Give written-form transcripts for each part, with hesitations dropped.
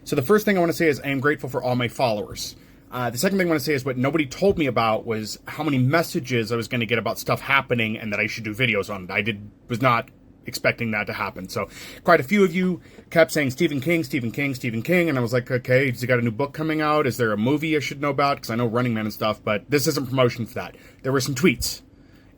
So the first thing I want to say is I am grateful for all my followers. The second thing I want to say is what nobody told me about was how many messages I was going to get about stuff happening and that I should do videos on it. Was not expecting that to happen. So quite a few of you kept saying Stephen King, Stephen King, Stephen King. And I was like, okay, has he got a new book coming out? Is there a movie I should know about? Because I know Running Man and stuff, but this isn't promotion for that. There were some tweets.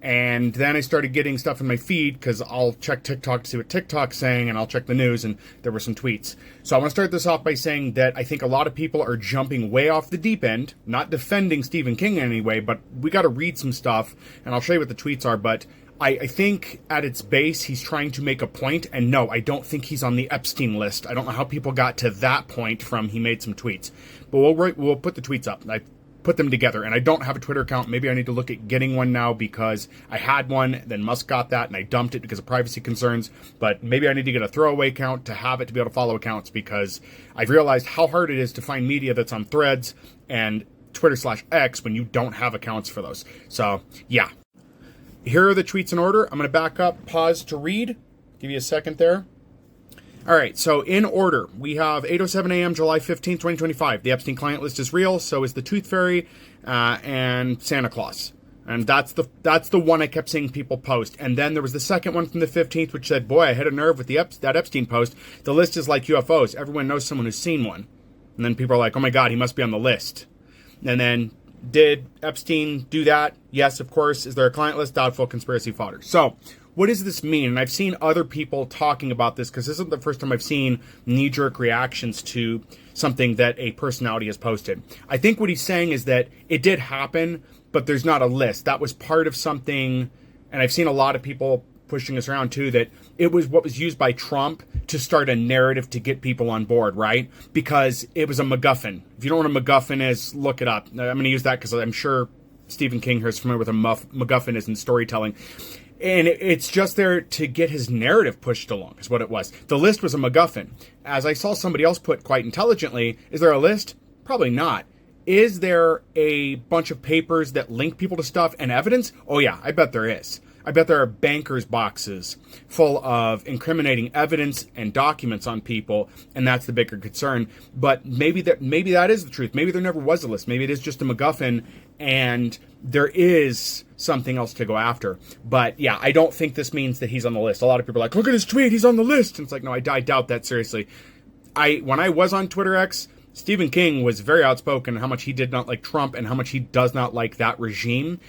And then I started getting stuff in my feed because I'll check TikTok to see what TikTok's saying, and I'll check the news, and there were some tweets. So I want to start this off by saying that I think a lot of people are jumping way off the deep end, not defending Stephen King in any way, but we got to read some stuff, and I'll show you what the tweets are. But I think at its base, he's trying to make a point, and no, I don't think he's on the Epstein list. I don't know how people got to that point from he made some tweets. But we'll put the tweets up. I put them together, and I don't have a Twitter account. Maybe I need to look at getting one now because I had one, then Musk got that, and I dumped it because of privacy concerns. But maybe I need to get a throwaway account to have it to be able to follow accounts, because I've realized how hard it is to find media that's on Threads and Twitter/X when you don't have accounts for those. So yeah, here are the tweets in order. I'm going to back up, pause to read. Give you a second there. All right, so in order, we have 8:07 a.m., July 15th, 2025. The Epstein client list is real, so is the Tooth Fairy and Santa Claus. And that's the one I kept seeing people post. And then there was the second one from the 15th, which said, boy, I hit a nerve with that Epstein post. The list is like UFOs. Everyone knows someone who's seen one. And then people are like, oh my God, he must be on the list. And then, did Epstein do that? Yes, of course. Is there a client list? Doubtful. Conspiracy fodder. So what does this mean? And I've seen other people talking about this because this isn't the first time I've seen knee-jerk reactions to something that a personality has posted. I think what he's saying is that it did happen, but there's not a list. That was part of something, and I've seen a lot of people pushing this around too, that it was what was used by Trump to start a narrative to get people on board, right? Because it was a MacGuffin. If you don't know what a MacGuffin is, look it up. I'm going to use that because I'm sure Stephen King here is familiar with a MacGuffin is in storytelling. And it's just there to get his narrative pushed along, is what it was. The list was a MacGuffin. As I saw somebody else put quite intelligently, is there a list? Probably not. Is there a bunch of papers that link people to stuff and evidence? Oh yeah, I bet there is. I bet there are bankers' boxes full of incriminating evidence and documents on people, and that's the bigger concern. But maybe that is the truth. Maybe there never was a list. Maybe it is just a MacGuffin, and there is something else to go after. But yeah, I don't think this means that he's on the list. A lot of people are like, look at his tweet, he's on the list. And it's like, no, I doubt that seriously. When I was on Twitter X, Stephen King was very outspoken how much he did not like Trump and how much he does not like that regime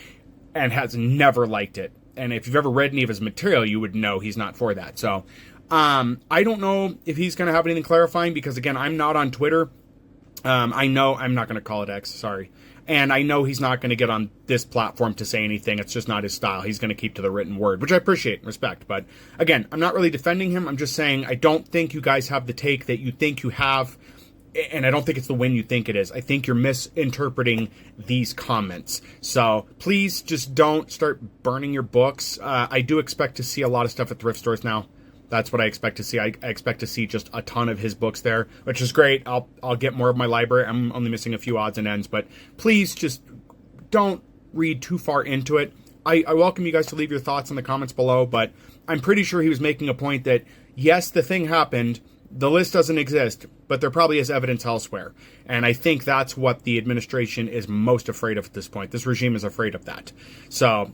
and has never liked it. And if you've ever read any of his material, you would know he's not for that. So I don't know if he's going to have anything clarifying because, again, I'm not on Twitter. I know I'm not going to call it X, sorry. And I know he's not going to get on this platform to say anything. It's just not his style. He's going to keep to the written word, which I appreciate and respect. But again, I'm not really defending him. I'm just saying I don't think you guys have the take that you think you have. And I don't think it's the win you think it is. I think you're misinterpreting these comments. So please just don't start burning your books. I do expect to see a lot of stuff at thrift stores now. That's what I expect to see. I expect to see just a ton of his books there, which is great. I'll get more of my library. I'm only missing a few odds and ends, but please just don't read too far into it. I welcome you guys to leave your thoughts in the comments below, but I'm pretty sure he was making a point that, yes, the thing happened. The list doesn't exist, but there probably is evidence elsewhere. And I think that's what the administration is most afraid of at this point. This regime is afraid of that. So,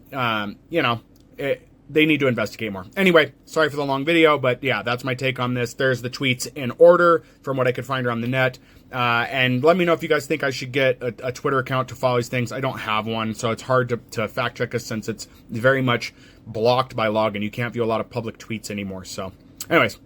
they need to investigate more. Anyway, sorry for the long video, but yeah, that's my take on this. There's the tweets in order from what I could find around the net. And let me know if you guys think I should get a Twitter account to follow these things. I don't have one, so it's hard to fact check us since it's very much blocked by login. You can't view a lot of public tweets anymore. So anyways.